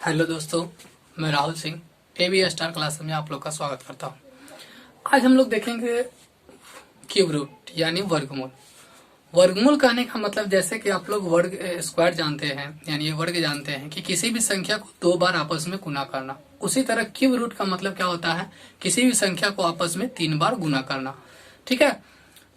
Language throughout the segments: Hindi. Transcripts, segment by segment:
हेलो दोस्तों, मैं Rahul Singh AB star class में आप लोग का स्वागत करता हूं। आज हम लोग देखेंगे क्यूब रूट यानी वर्गमूल। वर्गमूल कहने का मतलब जैसे कि आप लोग वर्ग स्क्वायर जानते हैं यानी ये वर्ग जानते हैं कि किसी भी संख्या को दो बार आपस में गुना करना। उसी तरह क्यूब रूट का मतलब क्या होता है, किसी भी संख्या को आपस में 3 बार गुना करना। ठीक है,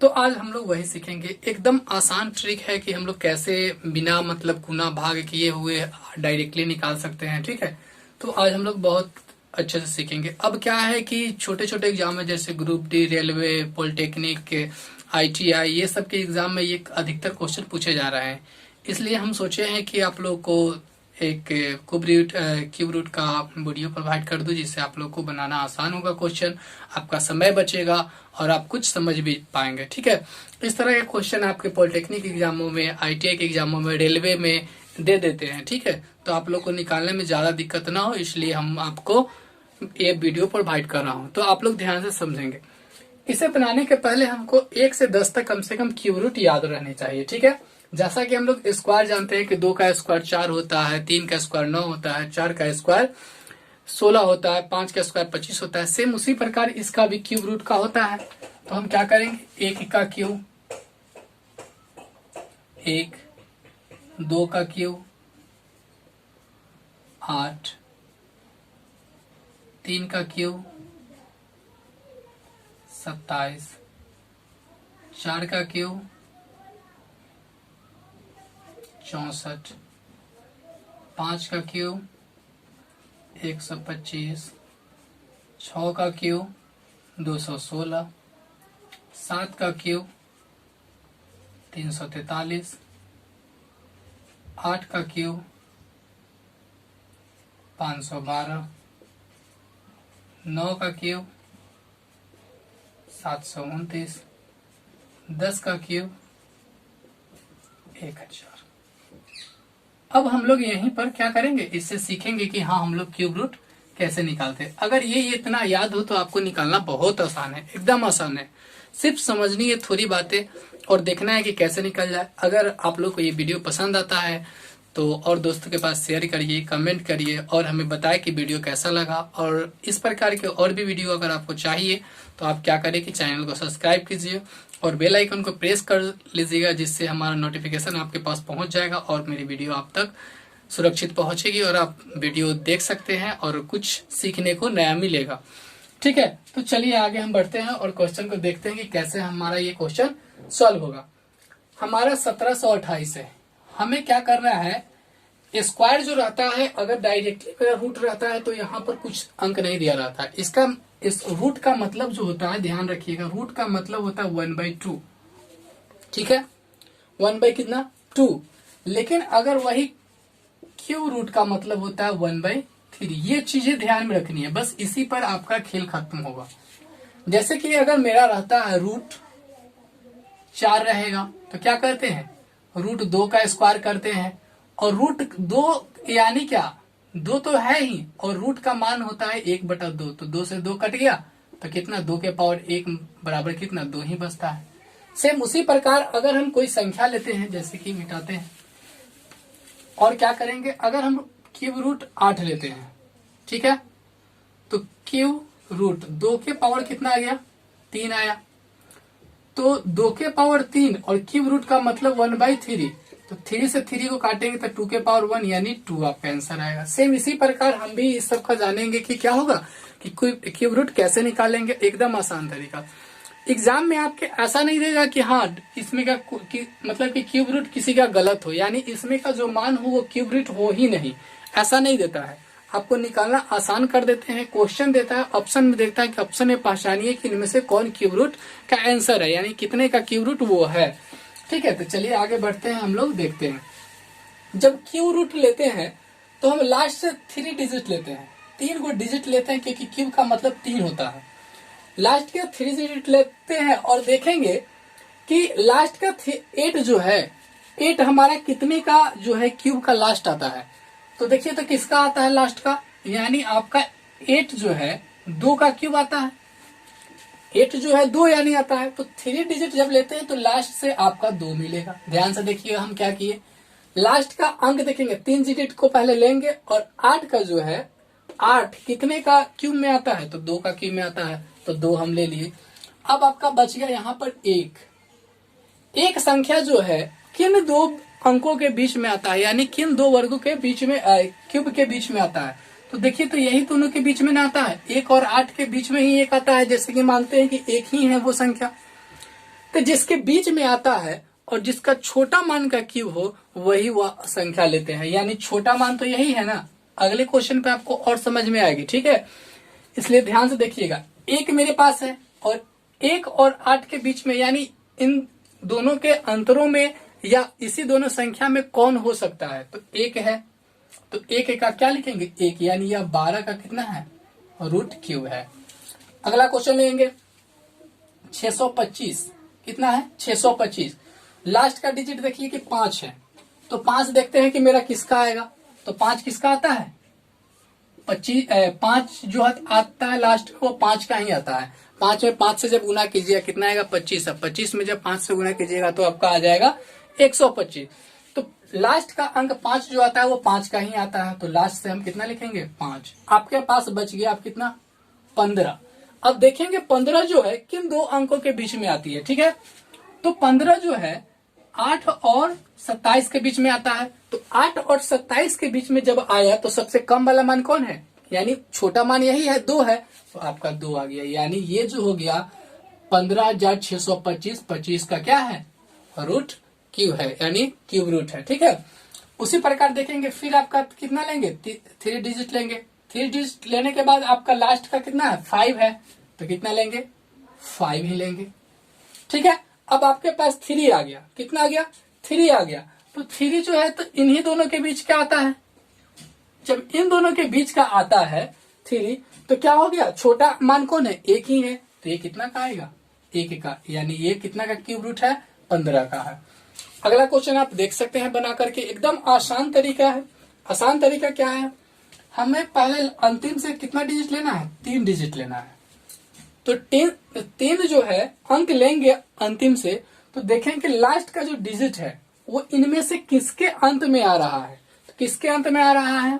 तो आज हम लोग वही सीखेंगे। एकदम आसान ट्रिक है कि हम लोग कैसे बिना मतलब गुना भाग किए हुए डायरेक्टली निकाल सकते हैं। ठीक है, तो आज हम लोग बहुत अच्छे से सीखेंगे। अब क्या है कि छोटे छोटे एग्जाम में जैसे group D, railway, polytechnic, ITI, ये सब के एग्जाम में ये अधिकतर क्वेश्चन पूछे जा रहे हैं। इसलिए हम सोचे हैं कि आप लोग को एक क्यूब रूट का वीडियो प्रोवाइड कर दूं, जिससे आप लोग को बनाना आसान होगा क्वेश्चन, आपका समय बचेगा और आप कुछ समझ भी पाएंगे। ठीक है, इस तरह के क्वेश्चन आपके पॉलिटेक्निक एग्जामों में, आईटीआई के एग्जामों में, रेलवे में दे देते हैं। ठीक है, तो आप लोग को निकालने में ज्यादा दिक्कत ना हो, इसलिए हम आपको ये वीडियो प्रोवाइड कर रहा हूँ। तो आप लोग ध्यान से समझेंगे। इसे बनाने के पहले हमको 1 से 10 तक कम से कम क्यूब रूट याद रहने चाहिए। ठीक है, जैसा कि हम लोग स्क्वायर जानते हैं कि 2 का स्क्वायर 4 होता है, 3 का स्क्वायर 9 होता है, 4 का स्क्वायर 16 होता है, 5 का स्क्वायर 25 होता है। सेम उसी प्रकार इसका भी क्यूब रूट का होता है। तो हम क्या करेंगे, 1 का क्यूब, 1, 2 का क्यूब 8, 3 का क्यूब 27, 4 का क्यूब 64, 5 का क्यूब 125, 6 का क्यूब 216, 7 का क्यूब 343, 8 का क्यूब 512, 9 का क्यूब 729, 10 का क्यूब 1000। अब हम लोग यहीं पर क्या करेंगे, इससे सीखेंगे कि हाँ हम लोग क्यूब रूट कैसे निकालते हैं। अगर ये इतना याद हो तो आपको निकालना बहुत आसान है, एकदम आसान है। सिर्फ समझनी है थोड़ी बातें और देखना है कि कैसे निकल जाए। अगर आप लोग को ये वीडियो पसंद आता है तो और दोस्तों के पास शेयर करिए, कमेंट करिए और हमें बताएं कि वीडियो कैसा लगा। और इस प्रकार के और भी वीडियो अगर आपको चाहिए तो आप क्या करें कि चैनल को सब्सक्राइब कीजिए और बेल आइकन को प्रेस कर लीजिएगा, जिससे हमारा नोटिफिकेशन आपके पास पहुंच जाएगा और मेरी वीडियो आप तक सुरक्षित पहुंचेगी और आप वीडियो देख सकते हैं और कुछ सीखने को नया मिलेगा। ठीक है, तो चलिए आगे हम बढ़ते हैं और क्वेश्चन को देखते हैं कि कैसे हमारा ये क्वेश्चन सॉल्व होगा। हमारा 1728 है। हमें क्या करना है, स्क्वायर जो रहता है अगर डायरेक्टली रूट रहता है तो यहाँ पर कुछ अंक नहीं दिया रहता है। इसका इस रूट का मतलब जो होता है, ध्यान रखिएगा, रूट का मतलब होता है 1/2। ठीक है, 1/कितना 2। लेकिन अगर वही क्यूब रूट का मतलब होता है 1/3। ये चीजें ध्यान में रखनी है, बस इसी पर आपका खेल खत्म होगा। जैसे कि अगर मेरा रहता है रूट 4 रहेगा तो क्या करते हैं, रूट 2 का स्क्वायर करते हैं। और रूट 2 यानी क्या, 2 तो है ही और रूट का मान होता है 1/2। तो 2 से 2 कट गया तो कितना, 2 के पावर 1 बराबर कितना, 2 ही बचता है। सेम उसी प्रकार अगर हम कोई संख्या लेते हैं, जैसे कि मिटाते हैं और क्या करेंगे, अगर हम क्यूब रूट 8 लेते हैं, ठीक है, तो क्यूब रूट 2 के पावर कितना आ गया, 3 आया। तो 2 के पावर 3 और क्यूब रूट का मतलब 1/3। तो 3 से 3 को काटेंगे तो 2 के पावर 1 यानी 2 आपका आंसर आएगा। सेम इसी प्रकार हम भी इस सब का जानेंगे कि क्या होगा, कि क्यूब रूट कैसे निकालेंगे। एकदम आसान तरीका। एग्जाम में आपके ऐसा नहीं देगा कि हाँ इसमें का मतलब कि क्यूब रूट किसी का गलत हो, यानी इसमें का जो मान हो वो क्यूब रूट हो ही नहीं, ऐसा नहीं देता है। आपको निकालना आसान कर देते हैं। क्वेश्चन देता है, ऑप्शन में देखता है कि ऑप्शन में पहचानिए कि इनमें से कौन क्यूब रूट का आंसर है, यानी कितने का क्यूब रूट वो है। ठीक है, तो चलिए आगे बढ़ते हैं, हम लोग देखते हैं। जब क्यूब रूट लेते हैं तो हम लास्ट से 3 डिजिट लेते हैं, 3 को डिजिट लेते हैं, क्योंकि क्यूब का मतलब 3 होता है। लास्ट के 3 डिजिट लेते हैं और देखेंगे कि लास्ट का 8 जो है, 8 हमारा कितने का जो है क्यूब का लास्ट आता है। तो देखिए तो किसका आता है लास्ट का, यानी आपका 8 जो है 2 का क्यूब आता है। 8 जो है 2 यानी आता है। तो 3 डिजिट जब लेते हैं तो लास्ट से आपका 2 मिलेगा। ध्यान से देखिए हम क्या किए, लास्ट का अंक देखेंगे, 3 डिजिट को पहले लेंगे और 8 का जो है, 8 कितने का क्यूब में आता है, तो 2 का क्यूब में आता है, तो 2 हम ले लिए। अब आपका बच गया यहाँ पर एक संख्या जो है किन दो अंकों के बीच में आता है, यानी किन दो वर्गों के बीच में, क्यूब के बीच में आता है। तो देखिए, तो यही दोनों के बीच में ना आता है, 1 और 8 के बीच में ही एक आता है, जैसे कि मानते हैं कि एक ही है वो संख्या। तो जिसके बीच में आता है और जिसका छोटा मान का क्यूब हो वही वह संख्या लेते हैं, यानी छोटा मान तो यही है ना। अगले क्वेश्चन पे आपको और समझ में आएगी, ठीक है, इसलिए ध्यान से देखिएगा। 1 मेरे पास है और 1 और 8 के बीच में, यानी इन दोनों के अंतरों में या इसी दोनों संख्या में कौन हो सकता है, तो 1 है, तो 1 का क्या लिखेंगे, 1, यानी यह 12 का कितना है, रूट क्यूब है। अगला क्वेश्चन लेंगे 625, कितना है 625। लास्ट का डिजिट देखिए कि 5 है, तो 5 देखते हैं कि मेरा किसका आएगा, तो 5 किसका आता है, 5 जो आता है लास्ट वो 5 का ही आता है। 5 में 5 से जब गुना कीजिएगा कितना आएगा, 25। अब 25 में जब 5 से गुना कीजिएगा तो आपका आ जाएगा 125। तो लास्ट का अंक 5 जो आता है वो 5 का ही आता है, तो लास्ट से हम कितना लिखेंगे, 5। आपके पास बच गया आप कितना, 15। अब देखेंगे 15 जो है किन दो अंकों के बीच में आती है, ठीक है। तो 15 जो है 8 और 27 के बीच में आता है, तो 8 और 27 के बीच में जब आया तो सबसे कम वाला मान कौन है, यानी छोटा मान यही है, 2 है, तो आपका 2 आ गया, यानी ये जो हो गया 15,625, 25 का क्या है, रूट क्यूब है, यानी क्यूब रूट है, ठीक है। उसी प्रकार देखेंगे फिर आपका कितना लेंगे, 3 डिजिट लेंगे। 3 डिजिट लेने के बाद आपका लास्ट का कितना है, 5 है, तो कितना लेंगे, 5 ही लेंगे, ठीक है। अब आपके पास 3 आ गया, कितना आ गया, 3 आ गया। तो 3 जो है तो इन्हीं दोनों के बीच क्या आता है, जब इन दोनों के बीच का आता है 3, तो क्या हो गया, छोटा मान कौन है, 1 ही है, तो ये कितना का आएगा, 1 का, यानी ये कितना का क्यूब रूट है, 15 का है। अगला क्वेश्चन आप देख सकते हैं बना करके, एकदम आसान तरीका है। आसान तरीका क्या है, हमें पहले अंतिम से कितना डिजिट लेना है, 3 डिजिट लेना है। तो 3 जो है अंक लेंगे अंतिम से, तो देखें कि लास्ट का जो डिजिट है वो इनमें से किसके अंत में आ रहा है, तो किसके अंत में आ रहा है,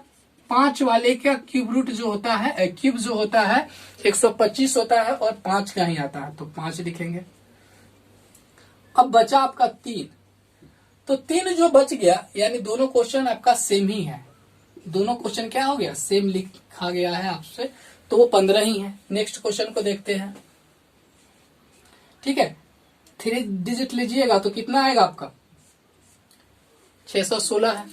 5 वाले का क्यूब रूट जो होता है, क्यूब जो होता है 125 होता है और 5 का ही आता है, तो 5 लिखेंगे। अब बचा आपका 3, तो 3 जो बच गया, यानी दोनों क्वेश्चन आपका सेम ही है, दोनों क्वेश्चन क्या हो गया, सेम लिखा गया है आपसे, तो वो 15 ही है। नेक्स्ट क्वेश्चन को देखते हैं, ठीक है। 3 डिजिट लीजिएगा तो कितना आएगा आपका, 616 है।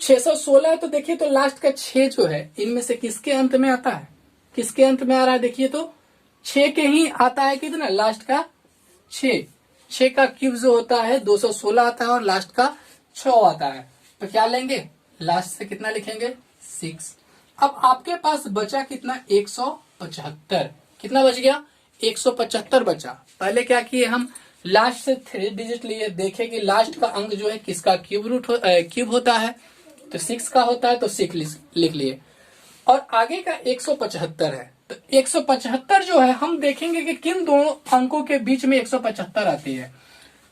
616 है, तो देखिए तो लास्ट का 6 जो है इनमें से किसके अंत में आता है, किसके अंत में आ रहा है, देखिए तो 6 के ही आता है, कितना, लास्ट का 6 का क्यूब जो होता है 216 आता है और लास्ट का 6 आता है, तो क्या लेंगे, लास्ट से कितना लिखेंगे, 6। अब आपके पास बचा कितना, 175, कितना बच गया, 175 बचा। पहले क्या किए हम, लास्ट से 3 डिजिट लिए, देखे कि लास्ट का अंक जो है किसका क्यूब रूट क्यूब होता है, तो 6 का होता है, तो 6 लिख लिए, और आगे का 175 है, तो 175 जो है हम देखेंगे कि किन दोनों अंकों के बीच में 175 आती है,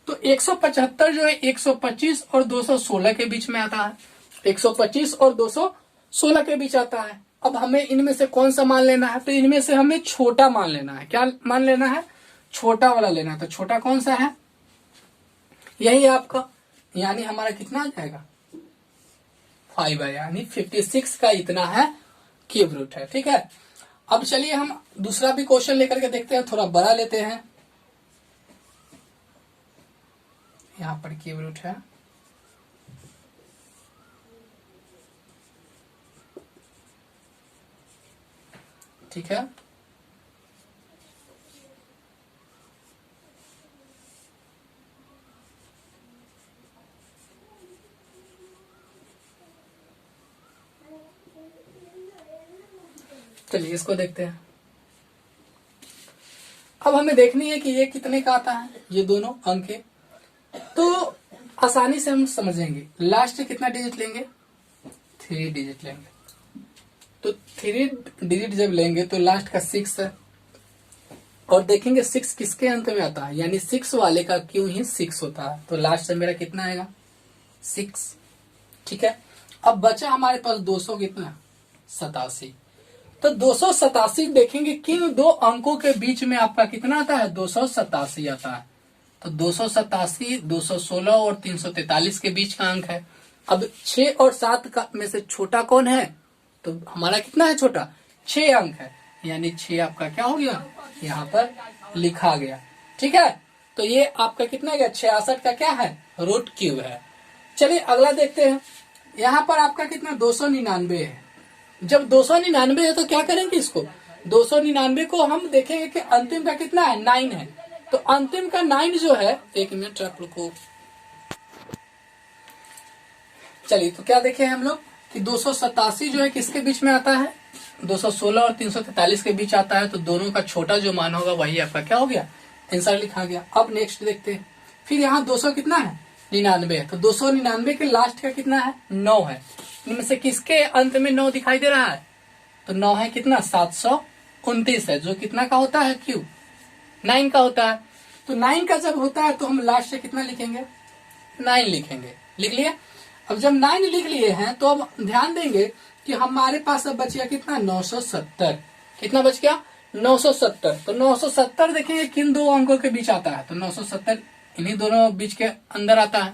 तो 175 जो है 125 और 216 के बीच में आता है, 125 और 216 के बीच आता है। अब हमें इनमें से कौन सा मान लेना है, तो इनमें से हमें छोटा मान लेना है, क्या मान लेना है, छोटा वाला लेना है, तो छोटा कौन सा है, यही है आपका, यानी हमारा कितना आ जाएगा, 5 है, यानी 56 का इतना है क्यूब रूट है, ठीक है। अब चलिए हम दूसरा भी क्वेश्चन लेकर के देखते हैं, थोड़ा बड़ा लेते हैं, यहाँ पर क्यूब रूट है, ठीक है। चलिए इसको देखते हैं। अब हमें देखनी है कि ये कितने का आता है, ये दोनों अंक है, तो आसानी से हम समझेंगे। लास्ट कितना डिजिट लेंगे, 3 डिजिट लेंगे, तो 3 डिजिट जब लेंगे तो लास्ट का 6 है, और देखेंगे 6 किसके अंत में आता है, यानी 6 वाले का क्यों ही 6 होता है, तो लास्ट से मेरा कितना आएगा, 6। ठीक है। अब बचा हमारे पास 200 कितना 87। तो 287 देखेंगे किन दो अंकों के बीच में आपका कितना आता है 287 आता है। तो 287 216 और 343 के बीच का अंक है। अब 6 और 7 का में से छोटा कौन है, तो हमारा कितना है छोटा 6 अंक है, यानी 6 आपका क्या हो गया यहाँ पर लिखा गया। ठीक है, तो ये आपका कितना गया 66 का क्या है रूट क्यूब है। चलिए अगला देखते हैं। यहाँ पर आपका कितना 299 है। जब 299 है तो क्या करेंगे, इसको 299 को हम देखेंगे कि अंतिम का कितना है 9 है। तो अंतिम का 9 जो है, एक मिनट आप लोग को, चलिए तो क्या देखे हम लोग कि 287 जो है किसके बीच में आता है 216 और 343 के बीच आता है। तो दोनों का छोटा जो मान होगा वही आपका क्या हो गया आंसर लिखा गया। अब नेक्स्ट देखते हैं। फिर यहाँ 200 कितना है 99 है। तो 299 के लास्ट का कितना है 9 है। इनमें से किसके अंत में 9 दिखाई दे रहा है, तो 9 है कितना 729 है, जो कितना का होता है क्यूब 9 का होता है। तो 9 का जब होता है तो हम लास्ट से कितना लिखेंगे 9 लिखेंगे। लिख लिए। अब जब 9 लिख लिए हैं तो अब ध्यान देंगे कि हमारे पास अब बच गया कितना 970। कितना बच गया 970। तो 970 देखेंगे किन दो अंकों के बीच आता है, तो 970 इन्हीं दोनों बीच के अंदर आता है।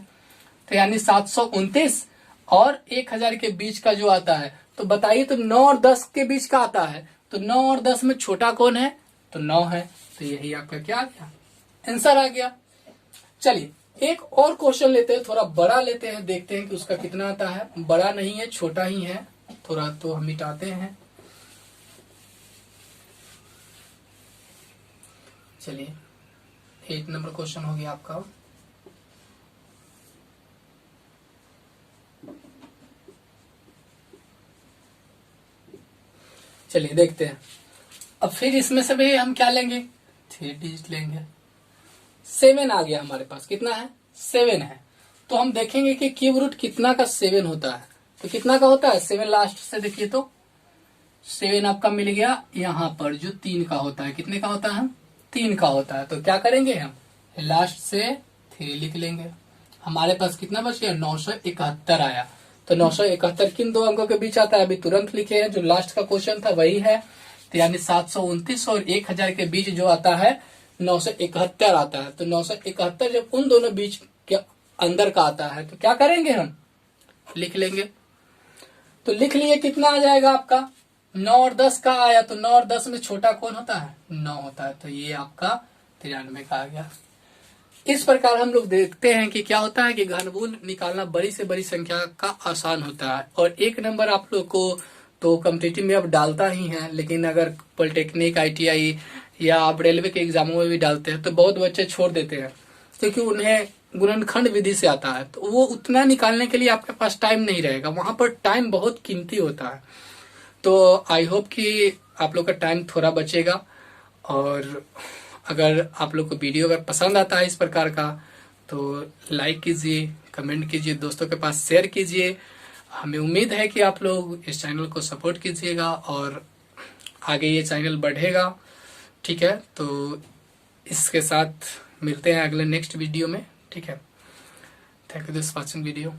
तो यानी 729 और 1000 के बीच का जो आता है, तो बताइए तो 9 और 10 के बीच का आता है। तो 9 और 10 में छोटा कौन है, तो 9 है। तो यही आपका क्या आ गया आंसर आ गया। चलिए एक और क्वेश्चन लेते हैं, थोड़ा बड़ा लेते हैं, देखते हैं कि उसका कितना आता है। बड़ा नहीं है छोटा ही है थोड़ा, तो हम मिटाते हैं। चलिए 8 नंबर क्वेश्चन हो गया आपका। चलिए देखते हैं। अब फिर इसमें से भी हम क्या लेंगे 3 डिजिट लेंगे। 7 आ गया हमारे पास, कितना है 7 है। तो हम देखेंगे कि क्यूब रूट कितना का 7 होता है। तो कितना का होता है 7 लास्ट से देखिए तो 7 आपका मिल गया यहाँ पर जो 3 का होता है। कितने का होता है 3 का होता है। तो क्या करेंगे हम लास्ट से 3 लिख लेंगे। हमारे पास कितना बच गया 971 आया। तो 971 किन दो अंकों के बीच आता है, अभी तुरंत लिखे हैं, जो लास्ट का क्वेश्चन था वही है। तो यानी 729 और 1000 के बीच जो आता है 971 आता है। तो 971 जब उन दोनों बीच के अंदर का आता है तो क्या करेंगे हम लिख लेंगे। तो लिख लिए कितना आ जाएगा आपका 9 और 10 का आया। तो 9 और 10 में छोटा कौन होता है 9 होता है। तो ये आपका 93 का आ गया। इस प्रकार हम लोग देखते हैं कि क्या होता है कि घनमूल निकालना बड़ी से बड़ी संख्या का आसान होता है। और 1 नंबर आप लोग को तो कॉम्पिटिटिव में अब डालता ही है, लेकिन अगर पॉलिटेक्निक ITI या आप रेलवे के एग्जामों में भी डालते हैं तो बहुत बच्चे छोड़ देते हैं, क्योंकि उन्हें गुणनखंड विधि से आता है। तो वो उतना निकालने के लिए आपके पास टाइम नहीं रहेगा, वहां पर टाइम बहुत कीमती होता है। तो आई होप कि आप लोग का टाइम थोड़ा बचेगा। और अगर आप लोग को वीडियो अगर पसंद आता है इस प्रकार का तो लाइक कीजिए, कमेंट कीजिए, दोस्तों के पास शेयर कीजिए। हमें उम्मीद है कि आप लोग इस चैनल को सपोर्ट कीजिएगा और आगे ये चैनल बढ़ेगा। ठीक है, तो इसके साथ मिलते हैं अगले नेक्स्ट वीडियो में। ठीक है, thank you this watching video.